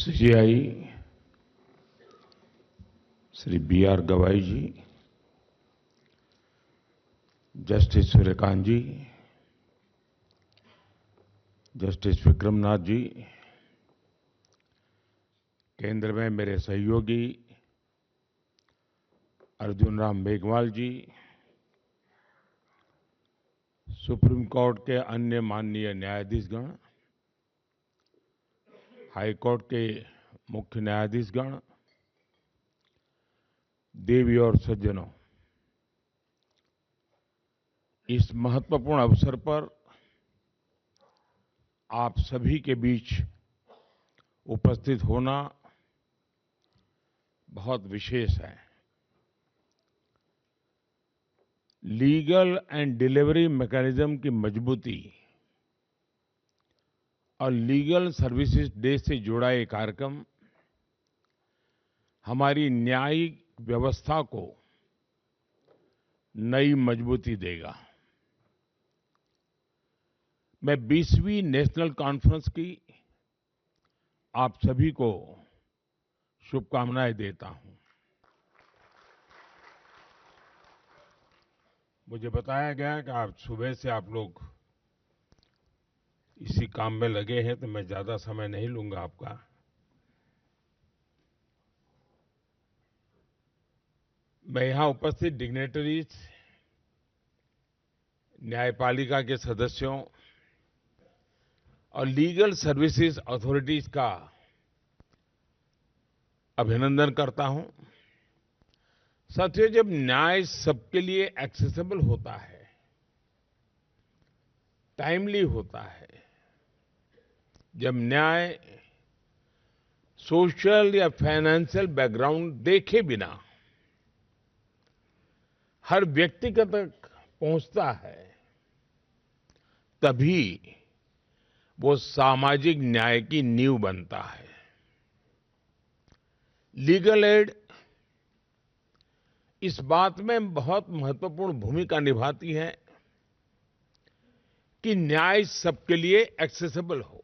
CGI Shri B R. Gavai ji, justice Surya Kant ji, justice Vikram Nath ji, केंद्र में मेरे सहयोगी अर्जुन राम मेघवाल जी, सुप्रीम कोर्ट के अन्य माननीय न्यायाधीशगण, हाई कोर्ट के मुख्य न्यायाधीशगण, देवी और सज्जनों, इस महत्वपूर्ण अवसर पर आप सभी के बीच उपस्थित होना बहुत विशेष है। लीगल एंड डिलीवरी मैकेनिज्म की मजबूती और लीगल सर्विसेज डे से जुड़ा ये कार्यक्रम हमारी न्यायिक व्यवस्था को नई मजबूती देगा। मैं 20वीं नेशनल कॉन्फ्रेंस की आप सभी को शुभकामनाएं देता हूं। मुझे बताया गया कि आज सुबह से आप लोग इसी काम में लगे हैं, तो मैं ज्यादा समय नहीं लूंगा आपका। मैं यहां उपस्थित डिग्नेटरीज, न्यायपालिका के सदस्यों और लीगल सर्विसेज अथॉरिटीज का अभिनंदन करता हूं। साथियों, जब न्याय सबके लिए एक्सेसिबल होता है, टाइमली होता है, जब न्याय सोशल या फाइनेंशियल बैकग्राउंड देखे बिना हर व्यक्ति तक पहुंचता है, तभी वो सामाजिक न्याय की नींव बनता है। लीगल एड इस बात में बहुत महत्वपूर्ण भूमिका निभाती है कि न्याय सबके लिए एक्सेसिबल हो।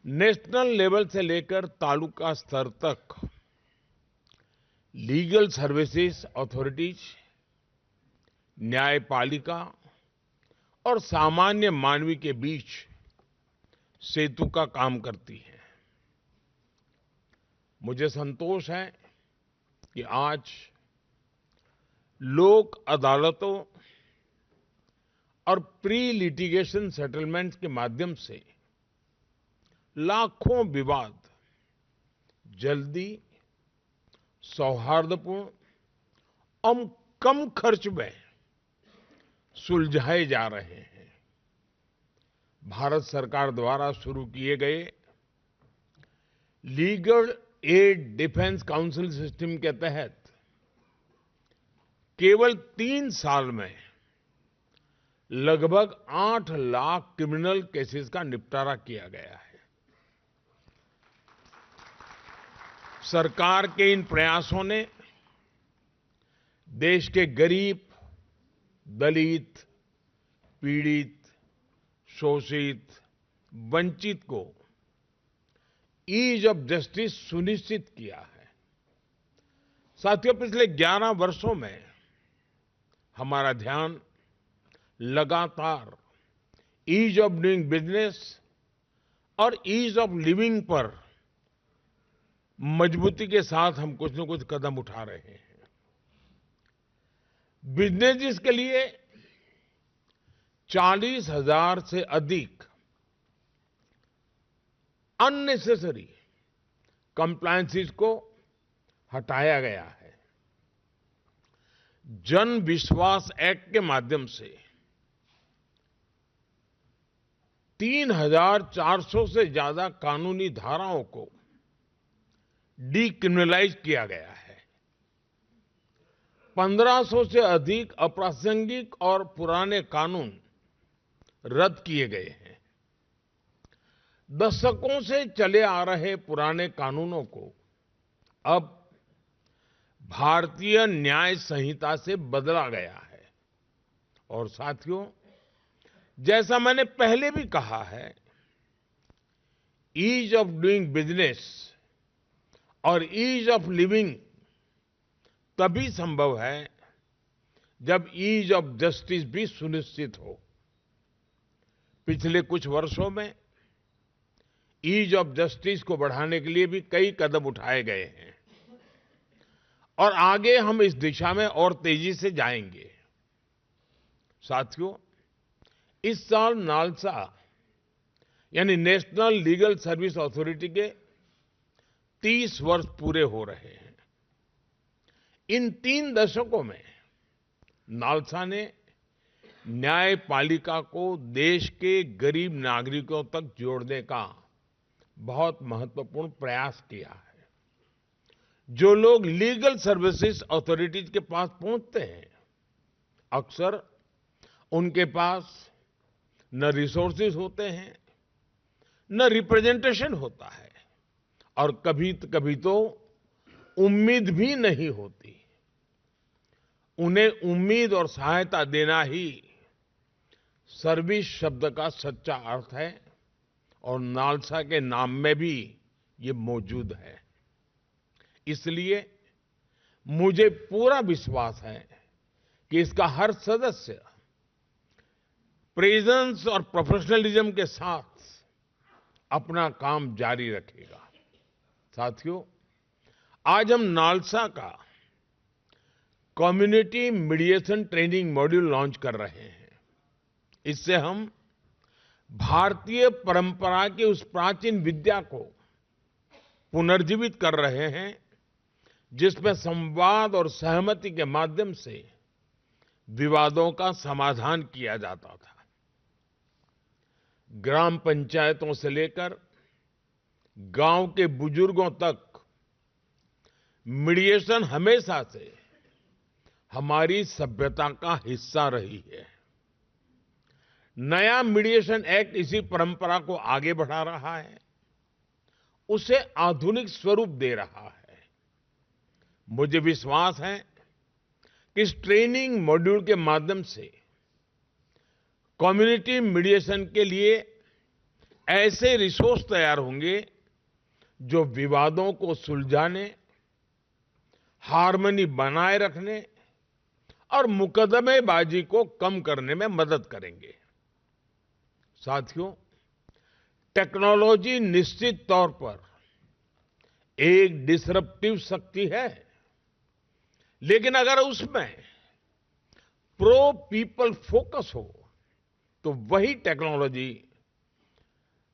नेशनल लेवल से लेकर तालुका स्तर तक लीगल सर्विसेज अथॉरिटीज, न्यायपालिका और सामान्य मानवी के बीच सेतु का काम करती है। मुझे संतोष है कि आज लोक अदालतों और प्री लिटिगेशन सेटलमेंट्स के माध्यम से लाखों विवाद जल्दी, सौहार्दपूर्ण और कम खर्च में सुलझाए जा रहे हैं। भारत सरकार द्वारा शुरू किए गए legal aid defence council system के तहत केवल 3 साल में लगभग 8 लाख क्रिमिनल केसेस का निपटारा किया गया है। सरकार के इन प्रयासों ने देश के गरीब, दलित, पीड़ित, शोषित, वंचित को ईज ऑफ जस्टिस सुनिश्चित किया है। साथियों, पिछले 11 वर्षों में हमारा ध्यान लगातार ईज ऑफ डूइंग बिजनेस और ईज ऑफ लिविंग पर मजबूती के साथ हम कुछ न कुछ कदम उठा रहे हैं। बिजनेस के लिए 40,000 से अधिक अननेसेसरी कंप्लायंसेस को हटाया गया है। जन विश्वास एक्ट के माध्यम से 3,400 से ज्यादा कानूनी धाराओं को डीक्रिमिनलाइज किया गया है। 1500 से अधिक अप्रासंगिक और पुराने कानून रद्द किए गए हैं। दशकों से चले आ रहे पुराने कानूनों को अब भारतीय न्याय संहिता से बदला गया है। और साथियों, जैसा मैंने पहले भी कहा है, ईज ऑफ डूइंग बिजनेस और ईज ऑफ लिविंग तभी संभव है जब ईज ऑफ जस्टिस भी सुनिश्चित हो। पिछले कुछ वर्षों में ईज ऑफ जस्टिस को बढ़ाने के लिए भी कई कदम उठाए गए हैं और आगे हम इस दिशा में और तेजी से जाएंगे। साथियों, इस साल नालसा यानी नेशनल लीगल सर्विस अथॉरिटी के 30 वर्ष पूरे हो रहे हैं। इन 3 दशकों में नालसा ने न्यायपालिका को देश के गरीब नागरिकों तक जोड़ने का बहुत महत्वपूर्ण प्रयास किया है। जो लोग लीगल सर्विसेज अथॉरिटीज के पास पहुंचते हैं, अक्सर उनके पास न रिसोर्सेज होते हैं, न रिप्रेजेंटेशन होता है और कभी तो उम्मीद भी नहीं होती। उन्हें उम्मीद और सहायता देना ही सर्विस शब्द का सच्चा अर्थ है और नालसा के नाम में भी ये मौजूद है। इसलिए मुझे पूरा विश्वास है कि इसका हर सदस्य प्रेजेंस और प्रोफेशनलिज्म के साथ अपना काम जारी रखेगा। साथियों, आज हम नालसा का community mediation training module launch कर रहे हैं। इससे हम भारतीय परंपरा की उस प्राचीन विद्या को पुनर्जीवित कर रहे हैं जिसमें संवाद और सहमति के माध्यम से विवादों का समाधान किया जाता था। ग्राम पंचायतों से लेकर गांव के बुजुर्गों तक मीडिएशन हमेशा से हमारी सभ्यता का हिस्सा रही है। नया मीडिएशन एक्ट इसी परंपरा को आगे बढ़ा रहा है, उसे आधुनिक स्वरूप दे रहा है। मुझे विश्वास है कि इस ट्रेनिंग मॉड्यूल के माध्यम से कम्युनिटी मीडिएशन के लिए ऐसे रिसोर्स तैयार होंगे जो विवादों को सुलझाने, हार्मनी बनाए रखने और मुकदमेबाजी को कम करने में मदद करेंगे। साथियों, टेक्नोलॉजी निश्चित तौर पर एक डिसरप्टिव शक्ति है, लेकिन अगर उसमें प्रो पीपल फोकस हो तो वही टेक्नोलॉजी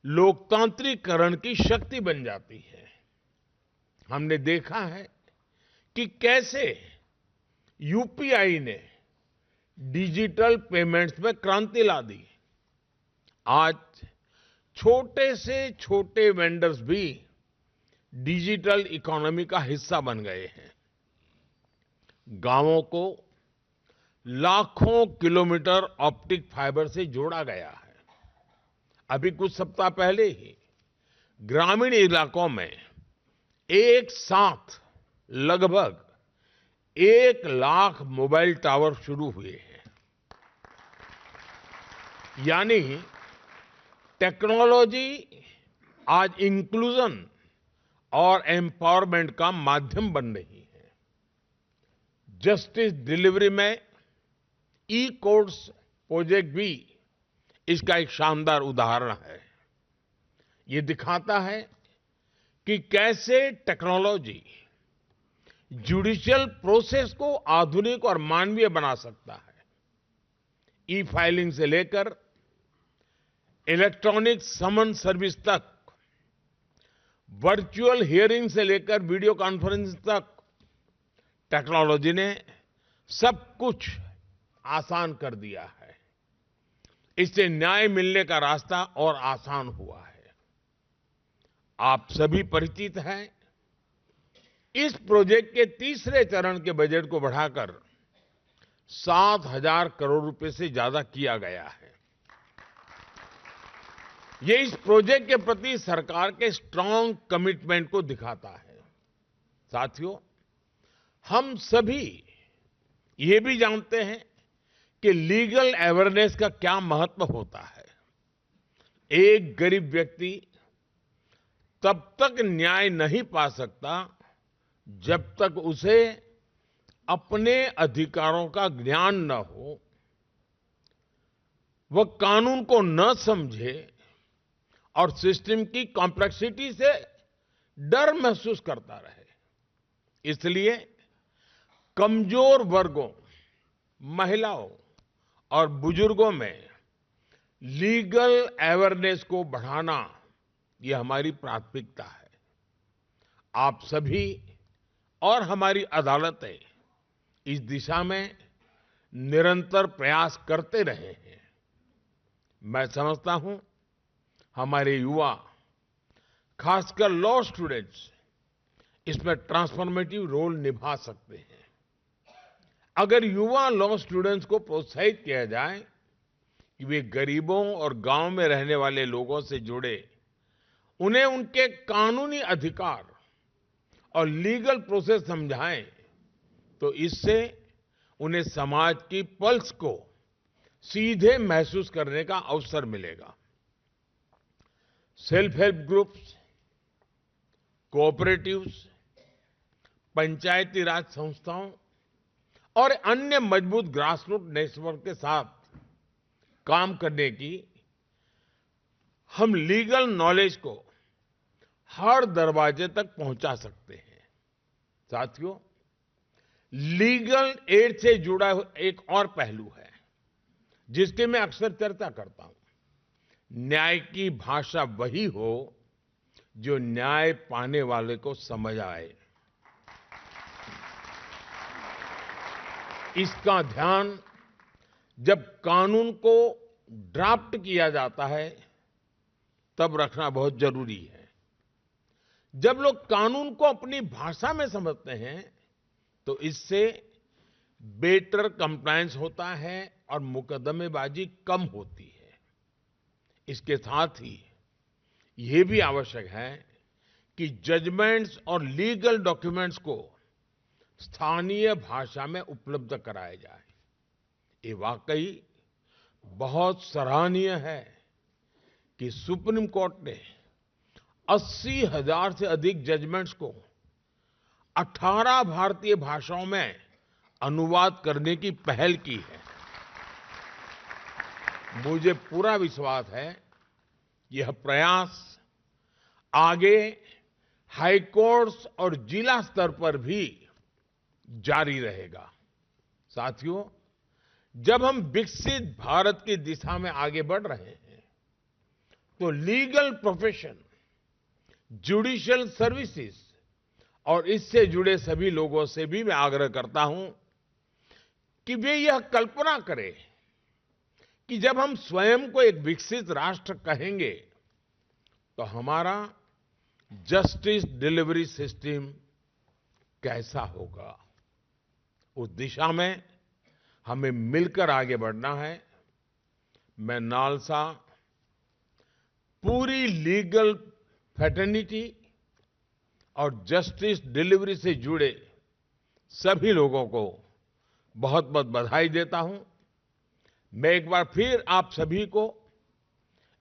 लोकतांत्रिकरण की शक्ति बन जाती है। हमने देखा है कि कैसे यूपीआई ने डिजिटल पेमेंट्स में क्रांति ला दी। आज छोटे से छोटे वेंडर्स भी डिजिटल इकोनॉमी का हिस्सा बन गए हैं। गांवों को लाखों किलोमीटर ऑप्टिक फाइबर से जोड़ा गया है। अभी कुछ सप्ताह पहले ही ग्रामीण इलाकों में एक साथ लगभग 1 लाख मोबाइल टावर शुरू हुए हैं। यानी टेक्नोलॉजी आज इंक्लूजन और एम्पावरमेंट का माध्यम बन रही है। जस्टिस डिलीवरी में ई कोर्ट्स प्रोजेक्ट भी इसका एक शानदार उदाहरण है। ये दिखाता है कि कैसे टेक्नोलॉजी जुडिशियल प्रोसेस को आधुनिक और मानवीय बना सकता है। ई फाइलिंग से लेकर इलेक्ट्रॉनिक समन सर्विस तक, वर्चुअल हियरिंग से लेकर वीडियो कॉन्फ्रेंस तक, टेक्नोलॉजी ने सब कुछ आसान कर दिया है। इससे न्याय मिलने का रास्ता और आसान हुआ है। आप सभी परिचित हैं, इस प्रोजेक्ट के तीसरे चरण के बजट को बढ़ाकर 7,000 करोड़ रुपए से ज्यादा किया गया है। ये इस प्रोजेक्ट के प्रति सरकार के स्ट्रांग कमिटमेंट को दिखाता है। साथियों, हम सभी ये भी जानते हैं कि लीगल अवेयरनेस का क्या महत्व होता है। एक गरीब व्यक्ति तब तक न्याय नहीं पा सकता जब तक उसे अपने अधिकारों का ज्ञान न हो, वह कानून को न समझे और सिस्टम की कॉम्प्लेक्सिटी से डर महसूस करता रहे। इसलिए कमजोर वर्गों, महिलाओं और बुजुर्गों में लीगल अवेयरनेस को बढ़ाना ये हमारी प्राथमिकता है। आप सभी और हमारी अदालतें इस दिशा में निरंतर प्रयास करते रहे हैं। मैं समझता हूं हमारे युवा, खासकर लॉ स्टूडेंट्स, इसमें ट्रांसफॉर्मेटिव रोल निभा सकते हैं। अगर युवा लॉ स्टूडेंट्स को प्रोत्साहित किया जाए कि वे गरीबों और गांव में रहने वाले लोगों से जुड़े, उन्हें उनके कानूनी अधिकार और लीगल प्रोसेस समझाएं, तो इससे उन्हें समाज की पल्स को सीधे महसूस करने का अवसर मिलेगा। सेल्फ हेल्प ग्रुप्स, कोऑपरेटिव्स, पंचायती राज संस्थाओं और अन्य मजबूत ग्रासरूट नेटवर्क के साथ काम करने की हम लीगल नॉलेज को हर दरवाजे तक पहुंचा सकते हैं। साथियों, लीगल एड से जुड़ा एक और पहलू है जिसकी मैं अक्सर चर्चा करता हूं। न्याय की भाषा वही हो जो न्याय पाने वाले को समझ आए। इसका ध्यान जब कानून को ड्राफ्ट किया जाता है तब रखना बहुत जरूरी है। जब लोग कानून को अपनी भाषा में समझते हैं तो इससे बेटर कंप्लायंस होता है और मुकदमेबाजी कम होती है। इसके साथ ही ये भी आवश्यक है कि जजमेंट्स और लीगल डॉक्यूमेंट्स को स्थानीय भाषा में उपलब्ध कराया जाए। ये वाकई बहुत सराहनीय है कि सुप्रीम कोर्ट ने 80,000 से अधिक जजमेंट्स को 18 भारतीय भाषाओं में अनुवाद करने की पहल की है। मुझे पूरा विश्वास है यह प्रयास आगे हाई कोर्ट्स और जिला स्तर पर भी जारी रहेगा। साथियों, जब हम विकसित भारत की दिशा में आगे बढ़ रहे हैं तो लीगल प्रोफेशन, जुडिशियल सर्विसेज और इससे जुड़े सभी लोगों से भी मैं आग्रह करता हूं कि वे यह कल्पना करें कि जब हम स्वयं को एक विकसित राष्ट्र कहेंगे तो हमारा जस्टिस डिलीवरी सिस्टम कैसा होगा। उस दिशा में हमें मिलकर आगे बढ़ना है। मैं नालसा पूरी लीगल फ्रेटर्निटी और जस्टिस डिलीवरी से जुड़े सभी लोगों को बहुत बहुत बधाई देता हूं। मैं एक बार फिर आप सभी को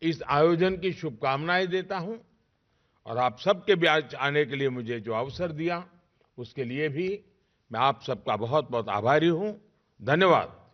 इस आयोजन की शुभकामनाएं देता हूं और आप सबके बीच आने के लिए मुझे जो अवसर दिया उसके लिए भी मैं आप सबका बहुत बहुत आभारी हूं। धन्यवाद।